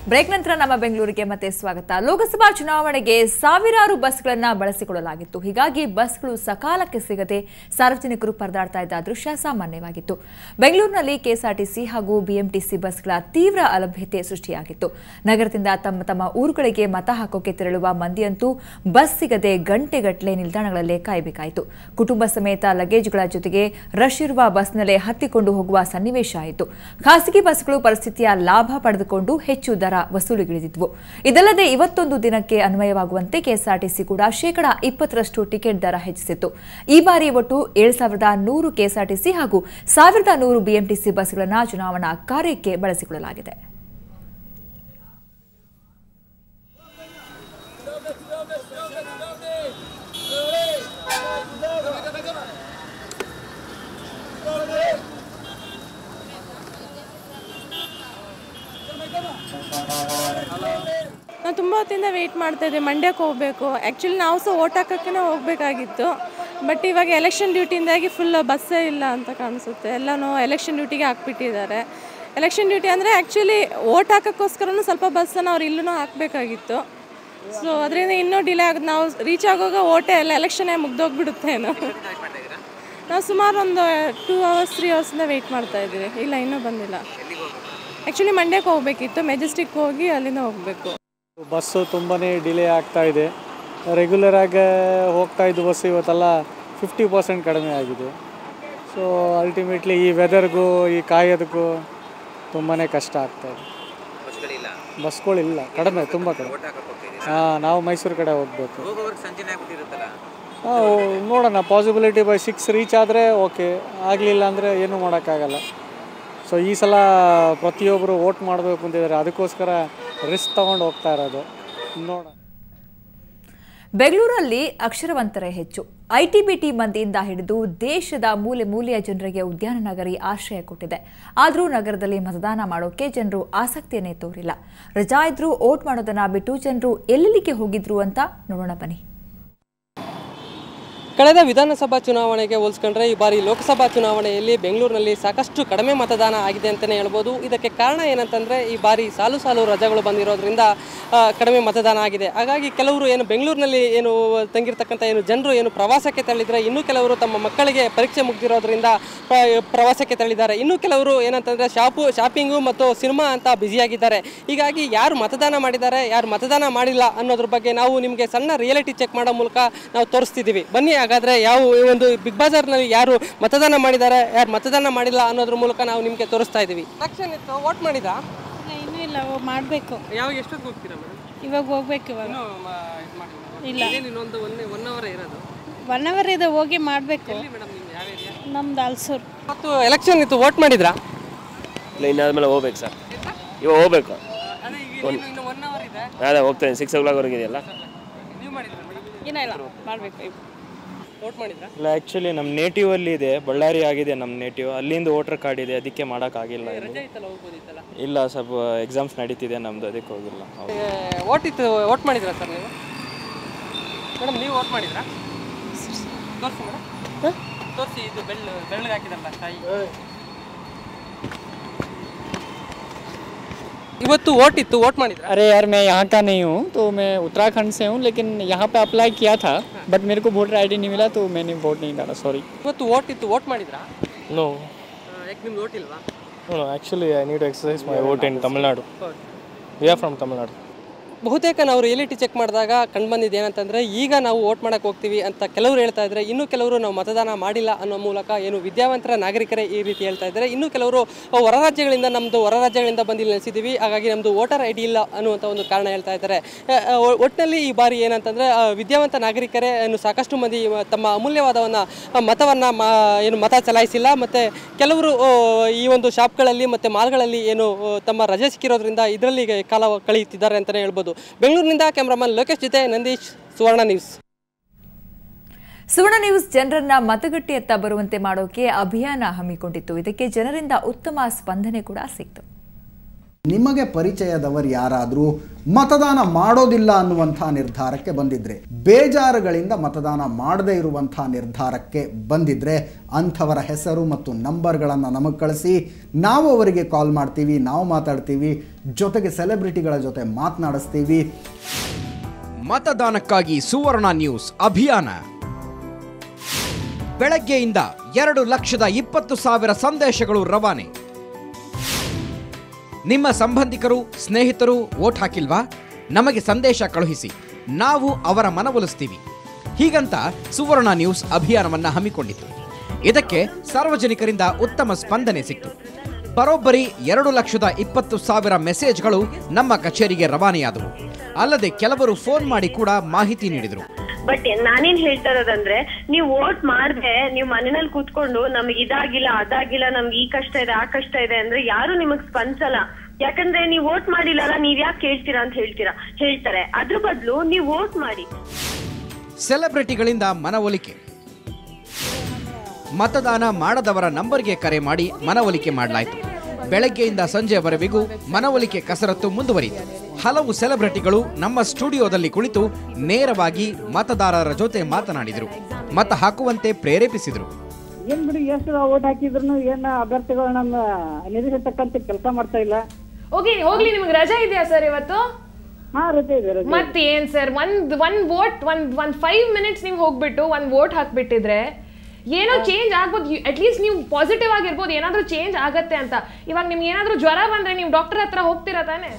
Break ನಂತರ ನಮ್ಮ ಬೆಂಗಳೂರಿಗೆ ಮತ್ತೆ ಸ್ವಾಗತ. ಲೋಕಸಭಾ ಚುನಾವಣೆಗೆ ಸಾವಿರಾರು ಬಸ್ಗಳನ್ನು ಬಳಸಿಕೊಳ್ಳಲಾಗಿತ್ತು. ಹೀಗಾಗಿ ಬಸ್ಗಳು ಸಕಾಲಕ್ಕೆ ಸಿಗದೆ ಸಾರ್ವಜನಿಕರು ಪರದಾಡ್ತಾ ಇದ್ದ ದೃಶ್ಯ ಸಾಮಾನ್ಯವಾಗಿತ್ತು. ಬೆಂಗಳೂರಿನಲ್ಲಿ ಕೆಎಸ್ಆರ್ಟಿಸಿ ಹಾಗೂ ಬಿಎಂಟಿಸಿ ಬಸ್ಗಳ ತೀವ್ರ ಅಲಭ್ಯತೆ ಸೃಷ್ಟಿಯಾಗಿತ್ತು. ನಗರದಿಂದ ತಮ್ಮ ಊರುಗಳಿಗೆ ಮತ ಹಾಕೋಕೆ ತೆರಳುವ ಮಂದಿಯಂತೂ ಬಸ್ ಸಿಗದೆ ಗಂಟೆಗಟ್ಟಲೆ ನಿಲ್ದಾಣಗಳಲ್ಲೇ ಕಾಯಬೇಕಾಯಿತು. ಕುಟುಂಬ ಸಮೇತ ಲಗೇಜ್ಗಳ ಜೊತೆಗೆ ರಶ್ ಇರುವ ಬಸ್ನಲ್ಲೇ ಹತ್ತಿಕೊಂಡು ಹೋಗುವ ಸನ್ನಿವೇಶ ಆಯಿತು. ಖಾಸಗಿ ಬಸ್ಗಳು ಪರಿಸ್ಥಿತಿಯ ಲಾಭ ಪಡೆದುಕೊಂಡು ಹೆಚ್ಚು ದರ ವಸೂಲಿಗಿಳಿದಿದ್ವು. ಇದಲ್ಲದೆ ಇವತ್ತೊಂದು ದಿನಕ್ಕೆ ಅನ್ವಯವಾಗುವಂತೆ ಕೆಎಸ್ಆರ್ಟಿಸಿ ಕೂಡ 20% ಟಿಕೆಟ್ ದರ ಹೆಚ್ಚಿಸಿತ್ತು. ಈ ಬಾರಿ ಒಟ್ಟು 7100 ಕೆಎಸ್ಆರ್ಟಿಸಿ ಹಾಗೂ 1100 ಬಿಎಂಟಿಸಿ ಬಸ್ಗಳನ್ನು ಚುನಾವಣಾ ಕಾರ್ಯಕ್ಕೆ ಬಳಸಿಕೊಳ್ಳಲಾಗಿದೆ. ನಾನು ತುಂಬ ಹೊತ್ತಿಂದ ವೆಯ್ಟ್ ಮಾಡ್ತಾ ಇದ್ದೆ. ಮಂಡ್ಯಕ್ಕೆ ಹೋಗಬೇಕು. ಆ್ಯಕ್ಚುಲಿ ನಾವು ಸಹ ಓಟ್ ಹಾಕೋಕ್ಕೆ ಹೋಗಬೇಕಾಗಿತ್ತು. ಬಟ್ ಇವಾಗ ಎಲೆಕ್ಷನ್ ಡ್ಯೂಟಿಯಿಂದಾಗಿ ಫುಲ್ ಬಸ್ಸೇ ಇಲ್ಲ ಅಂತ ಕಾಣಿಸುತ್ತೆ. ಎಲ್ಲನೂ ಎಲೆಕ್ಷನ್ ಡ್ಯೂಟಿಗೆ ಹಾಕ್ಬಿಟ್ಟಿದ್ದಾರೆ. ಎಲೆಕ್ಷನ್ ಡ್ಯೂಟಿ ಅಂದರೆ ಆ್ಯಕ್ಚುಲಿ ಓಟ್ ಹಾಕೋಕ್ಕೋಸ್ಕರನೂ ಸ್ವಲ್ಪ ಬಸ್ಸನ್ನು ಅವ್ರು ಇಲ್ಲೂ ಹಾಕಬೇಕಾಗಿತ್ತು. ಸೊ ಅದರಿಂದ ಇನ್ನೂ ಡಿಲೇ ಆಗುತ್ತೆ. ನಾವು ರೀಚ್ ಆಗೋವಾಗ ಓಟೇ ಎಲ್ಲ ಎಲೆಕ್ಷನ್ನೇ ಮುಗ್ದೋಗ್ಬಿಡುತ್ತೇನೋ. ನಾವು ಸುಮಾರು ಒಂದು 2 hours 3 hours ವೆಯ್ಟ್ ಮಾಡ್ತಾ ಇದ್ದೀವಿ. ಇಲ್ಲ, ಇನ್ನೂ ಬಂದಿಲ್ಲ. ಆ್ಯಕ್ಚುಲಿ ಮಂಡ್ಯಕ್ಕೆ ಹೋಗಬೇಕಿತ್ತು. ಮೆಜೆಸ್ಟಿಕ್ ಹೋಗಿ ಅಲ್ಲಿಂದ ಹೋಗಬೇಕು. ಬಸ್ಸು ತುಂಬಾ ಡಿಲೇ ಆಗ್ತಾ ಇದೆ. ರೆಗ್ಯುಲರಾಗಿ ಹೋಗ್ತಾ ಇದ್ದು ಬಸ್ಸು ಇವತ್ತೆಲ್ಲ 50% ಕಡಿಮೆ ಆಗಿದೆ. ಸೊ ಅಲ್ಟಿಮೇಟ್ಲಿ ಈ ವೆದರ್ಗೂ ಈ ಕಾಯೋದಕ್ಕೂ ತುಂಬಾ ಕಷ್ಟ ಆಗ್ತಾಯಿದೆ. ಬಸ್ಗಳಿಲ್ಲ, ಕಡಿಮೆ, ತುಂಬ ಕಡಿಮೆ. ನಾವು ಮೈಸೂರು ಕಡೆ ಹೋಗಬೇಕು. ನೋಡೋಣ, ಪಾಸಿಬಿಲಿಟಿ ಬೈ 6 ರೀಚ್ ಆದರೆ ಓಕೆ, ಆಗಲಿಲ್ಲ ಅಂದರೆ ಏನೂ ಮಾಡೋಕ್ಕಾಗಲ್ಲ. ಸೊ ಈ ಸಲ ಪ್ರತಿಯೊಬ್ಬರು ವೋಟ್ ಮಾಡಬೇಕು ಅಂತಿದ್ದಾರೆ. ಅದಕ್ಕೋಸ್ಕರ ರಿಸ್ಕ್ ತಗೊಂಡು ಹೋಗ್ತಾ ಇರೋದು. ನೋಡೋಣ. ಬೆಂಗಳೂರಲ್ಲಿ ಅಕ್ಷರವಂತರೇ ಹೆಚ್ಚು. ಐಟಿ-ಬಿಟಿ ಮಂದಿಯಿಂದ ಹಿಡಿದು ದೇಶದ ಮೂಲೆ ಮೂಲೆಯ ಜನರಿಗೆ ಉದ್ಯಾನ ನಗರಿ ಆಶ್ರಯ ಕೊಟ್ಟಿದೆ. ಆದರೂ ನಗರದಲ್ಲಿ ಮತದಾನ ಮಾಡೋಕೆ ಜನರು ಆಸಕ್ತಿಯನ್ನೇ ತೋರಿಲ್ಲ. ರಜಾ ಇದ್ರೂ ವೋಟ್ ಮಾಡೋದನ್ನ ಬಿಟ್ಟು ಜನರು ಎಲ್ಲೆಲ್ಲಿಗೆ ಹೋಗಿದ್ರು ಅಂತ ನೋಡೋಣ ಬನ್ನಿ. ಕಳೆದ ವಿಧಾನಸಭಾ ಚುನಾವಣೆಗೆ ಹೋಲಿಸ್ಕೊಂಡ್ರೆ ಈ ಬಾರಿ ಲೋಕಸಭಾ ಚುನಾವಣೆಯಲ್ಲಿ ಬೆಂಗಳೂರಿನಲ್ಲಿ ಸಾಕಷ್ಟು ಕಡಿಮೆ ಮತದಾನ ಆಗಿದೆ ಅಂತಲೇ ಹೇಳ್ಬೋದು. ಇದಕ್ಕೆ ಕಾರಣ ಏನಂತಂದರೆ ಈ ಬಾರಿ ಸಾಲು ರಜೆಗಳು ಬಂದಿರೋದ್ರಿಂದ ಕಡಿಮೆ ಮತದಾನ ಆಗಿದೆ. ಹಾಗಾಗಿ ಕೆಲವರು ಬೆಂಗಳೂರಿನಲ್ಲಿ ತಂಗಿರ್ತಕ್ಕಂಥ ಜನರು ಪ್ರವಾಸಕ್ಕೆ ತೆರಳಿದರೆ, ಇನ್ನೂ ಕೆಲವರು ತಮ್ಮ ಮಕ್ಕಳಿಗೆ ಪರೀಕ್ಷೆ ಮುಗಿದಿರೋದ್ರಿಂದ ಪ್ರವಾಸಕ್ಕೆ ತೆರಳಿದ್ದಾರೆ. ಇನ್ನೂ ಕೆಲವರು ಏನಂತಂದರೆ ಶಾಪಿಂಗು ಮತ್ತು ಸಿನಿಮಾ ಅಂತ ಬ್ಯುಸಿಯಾಗಿದ್ದಾರೆ. ಹೀಗಾಗಿ ಯಾರು ಮತದಾನ ಮಾಡಿದ್ದಾರೆ, ಯಾರು ಮತದಾನ ಮಾಡಿಲ್ಲ ಅನ್ನೋದ್ರ ಬಗ್ಗೆ ನಾವು ನಿಮಗೆ ಸಣ್ಣ ರಿಯಾಲಿಟಿ ಚೆಕ್ ಮಾಡೋ ಮೂಲಕ ನಾವು ತೋರಿಸ್ತಿದ್ದೀವಿ. ಬನ್ನಿ, ಹಾಗಾದರೆ ಒಂದು ಬಿಗ್ ಬಾಜಾರ್ನಲ್ಲಿ ಯಾರು ಮತದಾನ ಮಾಡಿದ್ದಾರೆ, ಯಾರು ಮತದಾನ ಮಾಡಿಲ್ಲ ಅನ್ನೋದ್ರ ಮೂಲಕ ನಾವು ನಿಮಗೆ ತೋರಿಸ್ತಾ ಇದ್ದೀವಿ. ಎಲೆಕ್ಷನ್ ಇತ್ತು, ವೋಟ್ ಮಾಡಿದಾ? ಇನ್ನೂ ಇಲ್ಲ, ಮಾಡಬೇಕು. ಯಾವಾಗ ಎಷ್ಟೊತ್ತು ಹೋಗ್ತೀರಾ ಮೇಡಮ್? ಇವಾಗ ಹೋಗ್ಬೇಕು. ಇವಾಗ ಇಲ್ಲ, ಇನ್ನೊಂದು 1 hour ಇರೋದು. 1 hour ಇದೆ, ಹೋಗಿ ಮಾಡಬೇಕು. ಮೇಡಮ್ ನಿಮ್ದು ಯಾವ ಏರಿಯಾ? ನಮ್ದು ಅಲ್ಸೂರು. ಮತ್ತು ಎಲೆಕ್ಷನ್ ಇತ್ತು, ವೋಟ್ ಮಾಡಿದ್ರಾ? ಇಲ್ಲ, ಇನ್ನಾದ್ಮೇಲೆ ಹೋಗ್ಬೇಕು ಸರ್. ಇವಾಗ ಹೋಗ್ಬೇಕು. ಇನ್ನು 1 hour ಇದೆ. ಅದೇ ಹೋಗ್ತೇನೆ, 6 o'clock ಇದೆಯಲ್ಲ. ನೀವು ಮಾಡಿದ್ರಾ ಮೇಡಮ್? ಇಲ್ಲ, ಮಾಡಬೇಕು. ವೋಟ್ ಮಾಡಿದ್ರಾ? ಇಲ್ಲ, ಆ್ಯಕ್ಚುಲಿ ನಮ್ಮ ನೇಟಿವಲ್ಲಿ ಇದೆ, ಬಳ್ಳಾರಿ ಆಗಿದೆ ನಮ್ಮ ನೇಟಿವ್. ಅಲ್ಲಿಂದ ವೋಟರ್ ಕಾರ್ಡ್ ಇದೆ, ಅದಕ್ಕೆ ಮಾಡೋಕ್ಕಾಗಿಲ್ಲ. ರಜೆ ಇತ್ತಲ್ಲ, ಹೋಗ್ಬೋದಿತ್ತಲ್ಲ? ಇಲ್ಲ, ಸ್ವಲ್ಪ ಎಕ್ಸಾಮ್ಸ್ ನಡೀತಿದೆ ನಮ್ಮದು, ಅದಕ್ಕೆ ಹೋಗಿಲ್ಲ. ವೋಟ್ ಇತ್ತು, ವೋಟ್ ಮಾಡಿದ್ರಾ ಸರ್ ನೀವು? ಮೇಡಮ್, ನೀವು ವೋಟ್ ಮಾಡಿದ್ರಾ? ತೋರಿಸಿ ಮೇಡಮ್, ತೋರಿಸಿ. ಇದು ಬೆಳ್ಳಗೆ ಹಾಕಿದಲ್ಲ ತಾಯಿ. ಇವತ್ತು वोट इತ್ತು, वोट ಮಾಡಿದ್ರಾ? अरे यार, मैं यहाँ का नहीं हूँ, तो मैं उत्तराखंड से हूँ, लेकिन यहाँ पे अप्लाई किया था, बट मेरे को वोटर ID नहीं मिला, तो मैंने वोट नहीं डाला. सॉरी. ಇವತ್ತು वोट ಇತ್ತು, वोट ಮಾಡಿದ್ರಾ? नो, ಯಾಕೆ ನಿಮ್ಗೆ ವೋಟ್ ಇಲ್ವಾ? no, actually I need to exercise my vote in Tamil Nadu. We are from Tamil Nadu. ಬಹುತೇಕ ನಾವು ರಿಯಾಲಿಟಿ ಚೆಕ್ ಮಾಡಿದಾಗ ಕಂಡುಬಂದಿದ್ದು ಏನಂತಂದರೆ, ಈಗ ನಾವು ವೋಟ್ ಮಾಡೋಕ್ಕೆ ಹೋಗ್ತೀವಿ ಅಂತ ಕೆಲವರು ಹೇಳ್ತಾ ಇದ್ದಾರೆ. ಇನ್ನೂ ಕೆಲವರು ನಾವು ಮತದಾನ ಮಾಡಿಲ್ಲ ಅನ್ನೋ ಮೂಲಕ ವಿದ್ಯಾವಂತರ ನಾಗರಿಕರೇ ಈ ರೀತಿ ಹೇಳ್ತಾ ಇದ್ದಾರೆ. ಇನ್ನೂ ಕೆಲವರು ಹೊರ ರಾಜ್ಯಗಳಿಂದ ಬಂದು ಇಲ್ಲಿ ನೆಲೆಸಿದ್ದೀವಿ, ಹಾಗಾಗಿ ನಮ್ಮದು ವೋಟರ್ ID ಇಲ್ಲ ಅನ್ನುವಂಥ ಒಂದು ಕಾರಣ ಹೇಳ್ತಾ ಇದ್ದಾರೆ. ಒಟ್ಟಿನಲ್ಲಿ ಈ ಬಾರಿ ಏನಂತಂದರೆ ವಿದ್ಯಾವಂತ ನಾಗರಿಕರೇ ಸಾಕಷ್ಟು ಮಂದಿ ತಮ್ಮ ಅಮೂಲ್ಯವಾದವನ್ನು ಮತ ಚಲಾಯಿಸಿಲ್ಲ. ಮತ್ತು ಕೆಲವರು ಈ ಒಂದು ಶಾಪ್ಗಳಲ್ಲಿ ಮತ್ತು ಮಾಲ್ಗಳಲ್ಲಿ ತಮ್ಮ ರಜೆ ಸಿಕ್ಕಿರೋದ್ರಿಂದ ಇದರಲ್ಲಿ ಕಾಲ ಕಳೆಯುತ್ತಿದ್ದಾರೆ ಅಂತಲೇ ಹೇಳ್ಬೋದು. ಬೆಂಗಳೂರಿನಿಂದ ಕ್ಯಾಮರಾಮನ್ ಲೋಕೇಶ್ ಜೊತೆ ನಂದೀಶ್, ಸುವರ್ಣ ನ್ಯೂಸ್. ಸುವರ್ಣ ನ್ಯೂಸ್ ಜನರನ್ನ ಮತಗಟ್ಟೆಯತ್ತ ಬರುವಂತೆ ಮಾಡೋಕೆ ಅಭಿಯಾನ ಹಮ್ಮಿಕೊಂಡಿತ್ತು. ಇದಕ್ಕೆ ಜನರಿಂದ ಉತ್ತಮ ಸ್ಪಂದನೆ ಕೂಡ ಸಿಕ್ತು. ನಿಮಗೆ ಪರಿಚಯದವರು ಯಾರಾದರೂ ಮತದಾನ ಮಾಡೋದಿಲ್ಲ ಅನ್ನುವಂಥ ನಿರ್ಧಾರಕ್ಕೆ ಬಂದಿದ್ರೆ, ಬೇಜಾರುಗಳಿಂದ ಮತದಾನ ಮಾಡದೇ ಇರುವಂಥ ನಿರ್ಧಾರಕ್ಕೆ ಬಂದಿದ್ರೆ ಅಂಥವರ ಹೆಸರು ಮತ್ತು ನಂಬರ್ಗಳನ್ನು ನಮಗೆ ಕಳಿಸಿ. ನಾವು ಅವರಿಗೆ ಕಾಲ್ ಮಾಡ್ತೀವಿ, ನಾವು ಮಾತಾಡ್ತೀವಿ, ಜೊತೆಗೆ ಸೆಲೆಬ್ರಿಟಿಗಳ ಜೊತೆ ಮಾತನಾಡಿಸ್ತೀವಿ. ಮತದಾನಕ್ಕಾಗಿ ಸುವರ್ಣ ನ್ಯೂಸ್ ಅಭಿಯಾನ. ಬೆಳಗ್ಗೆಯಿಂದ 2,20,000 ಸಂದೇಶಗಳು ರವಾನೆ. ನಿಮ್ಮ ಸಂಬಂಧಿಕರು, ಸ್ನೇಹಿತರು ವೋಟ್ ಹಾಕಿಲ್ವಾ? ನಮಗೆ ಸಂದೇಶ ಕಳುಹಿಸಿ, ನಾವು ಅವರ ಮನವೊಲಿಸ್ತೀವಿ. ಹೀಗಂತ ಸುವರ್ಣ ನ್ಯೂಸ್ ಅಭಿಯಾನವನ್ನ ಹಮ್ಮಿಕೊಂಡಿತು. ಇದಕ್ಕೆ ಸಾರ್ವಜನಿಕರಿಂದ ಉತ್ತಮ ಸ್ಪಂದನೆ ಸಿಕ್ತು. ಬರೋಬ್ಬರಿ 2,20,000 ಮೆಸೇಜ್ಗಳು ನಮ್ಮ ಕಚೇರಿಗೆ ರವಾನೆಯಾದವು. ಅಲ್ಲದೆ ಕೆಲವರು ಫೋನ್ ಮಾಡಿ ಕೂಡ ಮಾಹಿತಿ ನೀಡಿದರು. ಬಟ್ ನಾನೇನ್ ಹೇಳ್ತಾ ಇರೋದಂದ್ರೆ, ನೀವು ವೋಟ್ ಮಾಡದೆ ನೀವು ಮನೆಯಲ್ಲಿ ಕೂತ್ಕೊಂಡು ನಮ್ಗೆ ಇದಾಗಿಲ್ಲ ಅದಾಗಿಲ್ಲ, ನಮ್ಗೆ ಈ ಕಷ್ಟ ಇದೆ ಆ ಕಷ್ಟ ಇದೆ ಅಂದ್ರೆ ಯಾರು ನಿಮಗ್ ಸ್ಪಂದಿಸಲ್ಲ. ಯಾಕಂದ್ರೆ ನೀವು ವೋಟ್ ಮಾಡಿಲ್ಲಲ್ಲ, ನೀವ್ ಯಾಕೆ ಕೇಳ್ತೀರಾ ಅಂತ ಹೇಳ್ತಾರೆ. ಅದ್ರ ಬದಲು ನೀವು ವೋಟ್ ಮಾಡಿ. ಸೆಲೆಬ್ರಿಟಿಗಳಿಂದ ಮನವೊಲಿಕೆ. ಮತದಾನ ಮಾಡದವರ ನಂಬರ್ಗೆ ಕರೆ ಮಾಡಿ ಮನವೊಲಿಕೆ ಮಾಡಲಾಯಿತು. ಬೆಳಗ್ಗೆಯಿಂದ ಸಂಜೆಯವರೆಗೂ ಮನವೊಲಿಕೆ ಕಸರತ್ತು ಮುಂದುವರಿಯಿತು. ಹಲವು ಸೆಲೆಬ್ರಿಟಿಗಳು ನಮ್ಮ ಸ್ಟುಡಿಯೋದಲ್ಲಿ ಕುಳಿತು ನೇರವಾಗಿ ಮತದಾರರ ಜೊತೆ ಮಾತನಾಡಿದರು, ಮತ ಹಾಕುವಂತೆ ಪ್ರೇರೇಪಿಸಿದರು. ಏನ್ ಬಿಡಿ, ಎಷ್ಟು ಓಟ್ ಹಾಕಿದ್ರು ಏನ್ ಅಭ್ಯರ್ಥಿಗಳು ನಮ್ಮ ನಿರೀಕ್ಷಿತಕ್ಕಂತೆ ಕೆಲಸ ಮಾಡ್ತಾ ಇಲ್ಲ. ಹೋಗ್ಲಿ, ನಿಮ್ಗೆ ರಜಾ ಇದೆಯಾ ಸರ್ ಇವತ್ತು? ಹಾ, ರಜೆ ಇದೆ. ಮತ್ತೆ ಏನ್ ಸರ್, ಒಂದ್ ವೋಟ್ ಒಂದ್ 5 ಮಿನಿಟ್ಸ್ ನೀವು ಹೋಗ್ಬಿಟ್ಟು ಒಂದ್ ವೋಟ್ ಹಾಕ್ಬಿಟ್ಟಿದ್ರೆ ಏನೋ ಚೇಂಜ್ ಆಗ್ಬೋದು. ಅಟ್ಲೀಸ್ಟ್ ನೀವು ಪಾಸಿಟಿವ್ ಆಗಿರ್ಬೋದು, ಏನಾದ್ರೂ ಚೇಂಜ್ ಆಗತ್ತೆ ಅಂತ. ಇವಾಗ ನಿಮ್ಗೆ ಏನಾದ್ರೂ ಜ್ವರ ಬಂದ್ರೆ ನೀವು ಡಾಕ್ಟರ್ ಹತ್ರ ಹೋಗ್ತೀರಾ ತಾನೆ?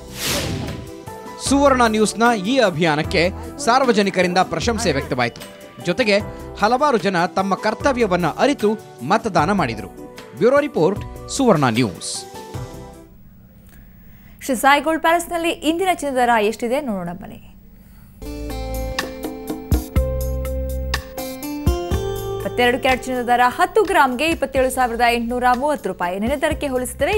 ಸುವರ್ಣ ನ್ಯೂಸ್ನ ಈ ಅಭಿಯಾನಕ್ಕೆ ಸಾರ್ವಜನಿಕರಿಂದ ಪ್ರಶಂಸೆ ವ್ಯಕ್ತವಾಯಿತು. ಜೊತೆಗೆ ಹಲವಾರು ಜನ ತಮ್ಮ ಕರ್ತವ್ಯವನ್ನ ಅರಿತು ಮತದಾನ ಮಾಡಿದರು. ಬ್ಯೂರೋ ರಿಪೋರ್ಟ್, ಸುವರ್ಣ ನ್ಯೂಸ್. ಶ್ರೀ ಸಾಯಿ ಗೋಲ್ಡ್ ಪ್ಯಾಲೇಸ್ನಲ್ಲಿ ಇಂದಿನ ಚಿನ್ನದ ದರ ಎಷ್ಟಿದೆ ನೋಡೋಣ ಬನ್ನಿ. 22 ಕ್ಯಾರೆಟ್ ಚಿನ್ನದ ದರ 10 ಗ್ರಾಮ್ಗೆ 27,830 ರೂಪಾಯಿ. ನೆನೆ ದರಕ್ಕೆ ಹೋಲಿಸಿದರೆ